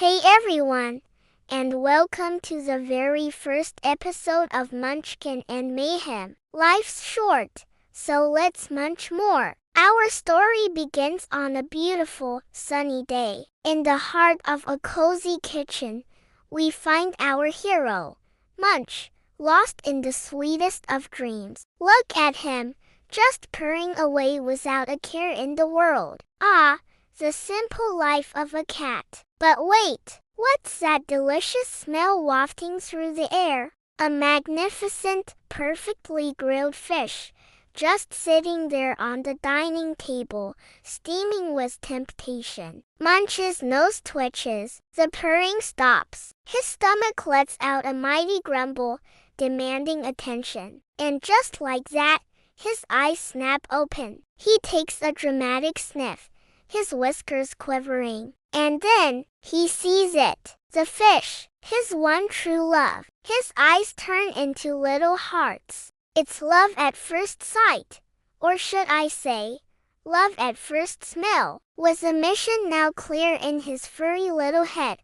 Hey everyone, and welcome to the very first episode of Munchkin and Mayhem. Life's short, so let's munch more. Our story begins on a beautiful, sunny day. In the heart of a cozy kitchen, we find our hero, Munch, lost in the sweetest of dreams. Look at him, just purring away without a care in the world. Ah, the simple life of a cat. But wait, what's that delicious smell wafting through the air? A magnificent, perfectly grilled fish, just sitting there on the dining table, steaming with temptation. Munch's nose twitches, the purring stops. His stomach lets out a mighty grumble, demanding attention. And just like that, his eyes snap open. He takes a dramatic sniff, his whiskers quivering. And then, he sees it. The fish, his one true love. His eyes turn into little hearts. It's love at first sight. Or should I say, love at first smell. With the mission now clear in his furry little head,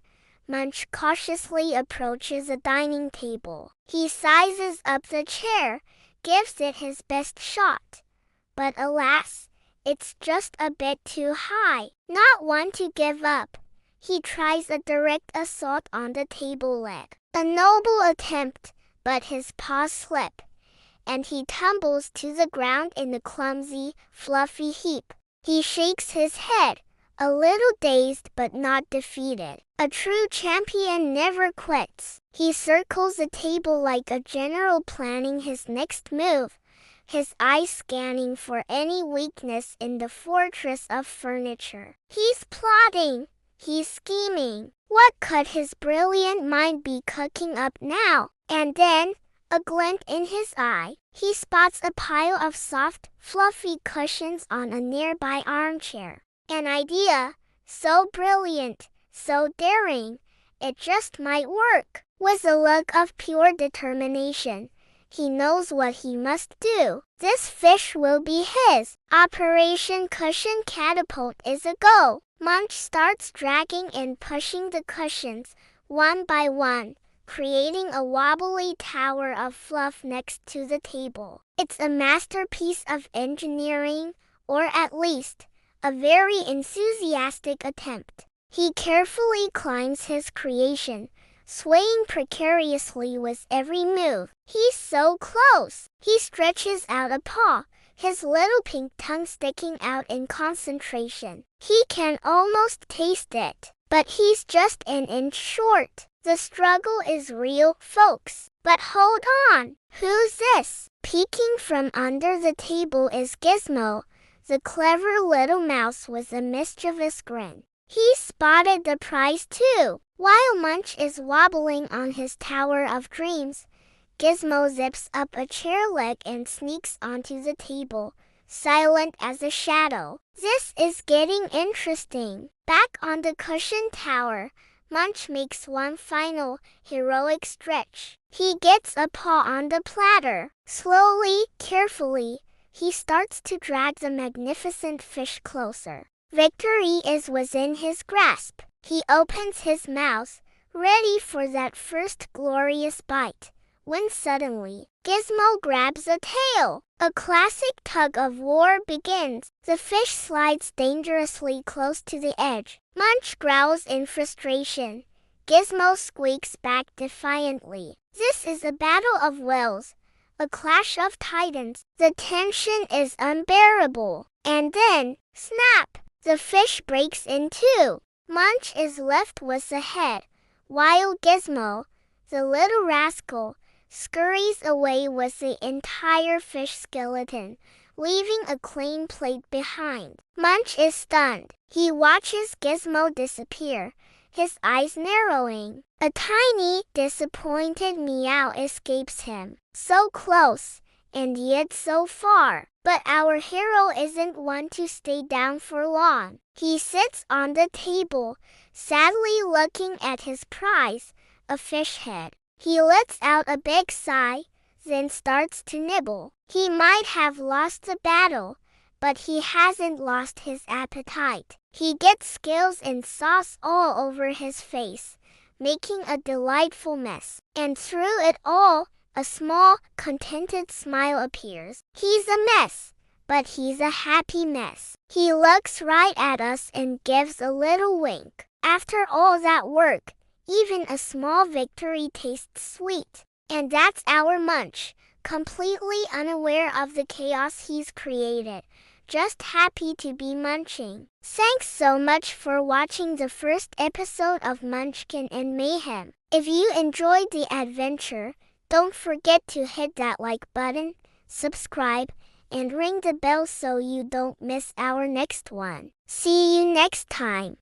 Munch cautiously approaches the dining table. He sizes up the chair, gives it his best shot. But alas, it's just a bit too high. Not one to give up, he tries a direct assault on the table leg. A noble attempt, but his paws slip, and he tumbles to the ground in a clumsy, fluffy heap. He shakes his head, a little dazed but not defeated. A true champion never quits. He circles the table like a general planning his next move, his eyes scanning for any weakness in the fortress of furniture. He's plotting. He's scheming. What could his brilliant mind be cooking up now? And then, a glint in his eye, he spots a pile of soft, fluffy cushions on a nearby armchair. An idea, so brilliant, so daring, it just might work. With a look of pure determination, he knows what he must do. This fish will be his. Operation Cushion Catapult is a go. Munch starts dragging and pushing the cushions, one by one, creating a wobbly tower of fluff next to the table. It's a masterpiece of engineering, or at least, a very enthusiastic attempt. He carefully climbs his creation, swaying precariously with every move. He's so close. He stretches out a paw, his little pink tongue sticking out in concentration. He can almost taste it. But he's just an inch short. The struggle is real, folks. But hold on. Who's this? Peeking from under the table is Gizmo, the clever little mouse with a mischievous grin. He's spotted the prize too. While Munch is wobbling on his tower of dreams, Gizmo zips up a chair leg and sneaks onto the table, silent as a shadow. This is getting interesting. Back on the cushion tower, Munch makes one final, heroic stretch. He gets a paw on the platter. Slowly, carefully, he starts to drag the magnificent fish closer. Victory is within his grasp. He opens his mouth, ready for that first glorious bite, when suddenly, Gizmo grabs a tail. A classic tug-of-war begins. The fish slides dangerously close to the edge. Munch growls in frustration. Gizmo squeaks back defiantly. This is a battle of wills, a clash of titans. The tension is unbearable. And then, snap! The fish breaks in two. Munch is left with the head, while Gizmo, the little rascal, scurries away with the entire fish skeleton, leaving a clean plate behind. Munch is stunned. He watches Gizmo disappear, his eyes narrowing. A tiny, disappointed meow escapes him. So close, and yet so far. But our hero isn't one to stay down for long. He sits on the table, sadly looking at his prize, a fish head. He lets out a big sigh, then starts to nibble. He might have lost the battle, but he hasn't lost his appetite. He gets scales and sauce all over his face, making a delightful mess. And through it all, a small, contented smile appears. He's a mess, but he's a happy mess. He looks right at us and gives a little wink. After all that work, even a small victory tastes sweet. And that's our Munch, completely unaware of the chaos he's created, just happy to be munching. Thanks so much for watching the first episode of Munchkin and Mayhem. If you enjoyed the adventure, don't forget to hit that like button, subscribe, and ring the bell so you don't miss our next one. See you next time.